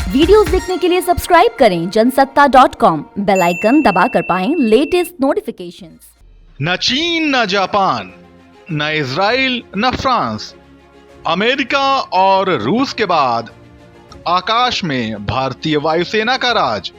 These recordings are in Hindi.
वीडियोस देखने के लिए सब्सक्राइब करें जनसत्ता.com, बेल आइकन दबाकर पाएं लेटेस्ट नोटिफिकेशंस। न चीन, न जापान, न इजराइल, न फ्रांस, अमेरिका और रूस के बाद आकाश में भारतीय वायुसेना का राज।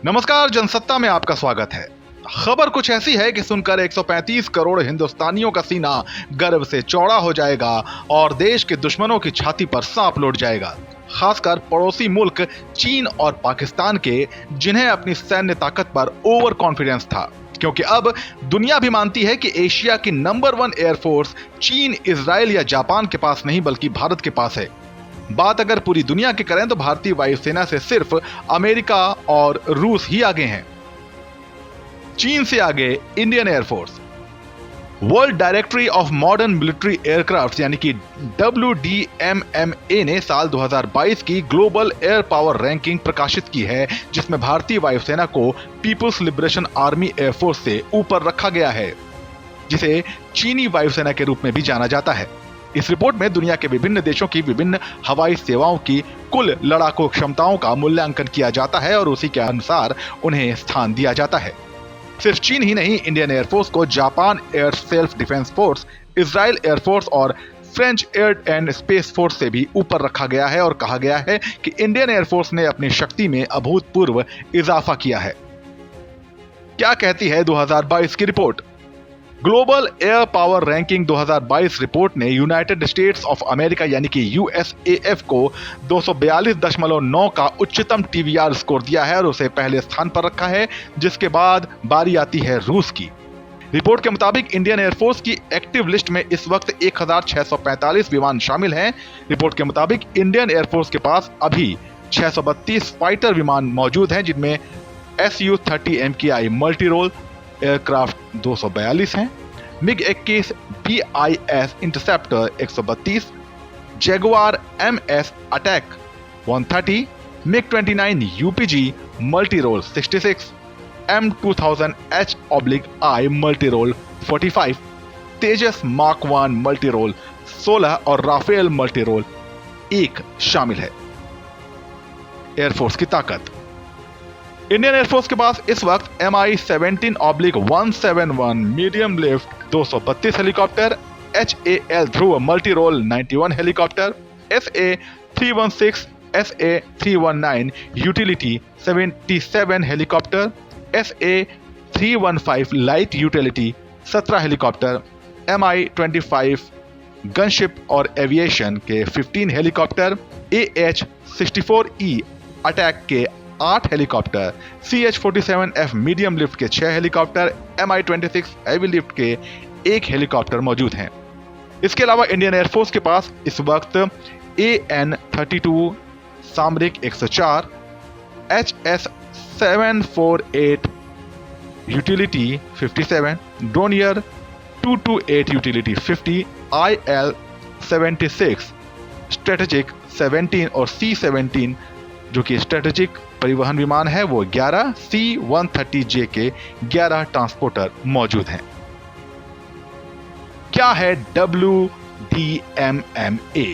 नमस्कार, जनसत्ता में आपका स्वागत है। खबर कुछ ऐसी है कि सुनकर 135 करोड़ हिंदुस्तानियों का सीना गर्व से चौड़ा हो जाएगा और देश के दुश्मनों की छाती पर सांप लौट जाएगा, खासकर पड़ोसी मुल्क चीन और पाकिस्तान के, जिन्हें अपनी सैन्य ताकत पर ओवर कॉन्फिडेंस था, क्योंकि अब दुनिया भी मानती है कि एशिया की नंबर 1 एयरफोर्स चीन, इजराइल या जापान के पास नहीं बल्कि भारत के पास है। बात अगर पूरी दुनिया की करें तो भारतीय वायुसेना से सिर्फ अमेरिका और रूस ही आगे हैं। चीन से आगे Indian air force. World directory of modern military aircraft यानी कि WDMMA ने साल 2022 की ग्लोबल एयर पावर रैंकिंग प्रकाशित की है, जिसमें भारतीय वायुसेना को पीपुल्स लिबरेशन आर्मी एयरफोर्स से ऊपर रखा गया है, जिसे चीनी वायुसेना के रूप में भी जाना जाता है। इस रिपोर्ट में दुनिया के विभिन्न देशों की विभिन्न हवाई सेवाओं की कुल लड़ाकू क्षमताओं का मूल्यांकन किया जाता है और उसी के अनुसार उन्हें स्थान दिया जाता है। सिर्फ चीन ही नहीं, इंडियन एयरफोर्स को Japan air self defence force, Israel air force और French air and space force से भी ऊपर रखा गया है और कहा गया है कि इंडियन एयरफोर्स ने अपनी शक्ति में अभूतपूर्व इजाफा किया है। क्या कहती है 2022 की report? Global air power ranking 2022 report ने यूनाइटेड स्टेट्स ऑफ अमेरिका यानी कि USAF को 242.9 का उच्चतम TVR स्कोर दिया है और उसे पहले स्थान पर रखा है, जिसके बाद बारी आती है रूस की। रिपोर्ट के मुताबिक इंडियन एयरफोर्स की एक्टिव लिस्ट में इस वक्त 1645 विमान शामिल हैं। रिपोर्ट के मुताबिक इंडियन एयरफोर्स के पास अभी 632 फाइटर विमान मौजूद हैं, जिनमें Su-30 MKI multi role aircraft 242 हैं, MiG-21 BIS interceptor 132, Jaguar MS attack 130, MiG-29 UPG multi role 66, M2000H/I multi role 45, Tejas mark 1 multi role 16 और राफेल मल्टी रोल 1 शामिल है। एयरफोर्स की ताकत। इंडियन एयरफोर्स के पास इस वक्त Mi-17/171 medium lift 232 helicopter, HAL Dhruv multi role 91 helicopter, SA-316, SA-319 utility 77 helicopter, SA-315 light utility 17 helicopter, Mi-25 gunship और एविएशन के 15 हेलीकॉप्टर, AH-64E अटैक के 8 हेलीकॉप्टर, CH-47F मीडियम लिफ्ट के 6 हेलीकॉप्टर, Mi-26 हैवी लिफ्ट के 1 हेलीकॉप्टर मौजूद हैं। इसके अलावा इंडियन एयरफोर्स के पास इस वक्त AN-32 सामरिक 104, HS-748 utility 57, Donear 228 utility 50, IL-76 strategic 17 और C-17 जो कि स्ट्रेटेजिक परिवहन विमान है वो 11, C-130J के 11 ट्रांसपोर्टर मौजूद हैं। क्या है WDMMA?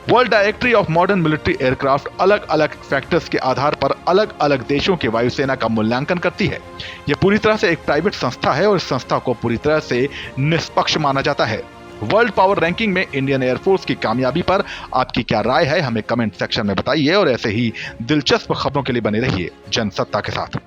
World directory of modern military aircraft अलग अलग फैक्टर्स के आधार पर अलग अलग देशों के वायुसेना का मूल्यांकन करती है। यह पूरी तरह से एक प्राइवेट संस्था है और इस संस्था को पूरी तरह से निष्पक्ष माना जाता है। वर्ल्ड पावर रैंकिंग में इंडियन एयरफोर्स की कामयाबी पर आपकी क्या राय है, हमें कमेंट सेक्शन में बताइए और ऐसे ही दिलचस्प खबरों के लिए बने रहिए जनसत्ता के साथ।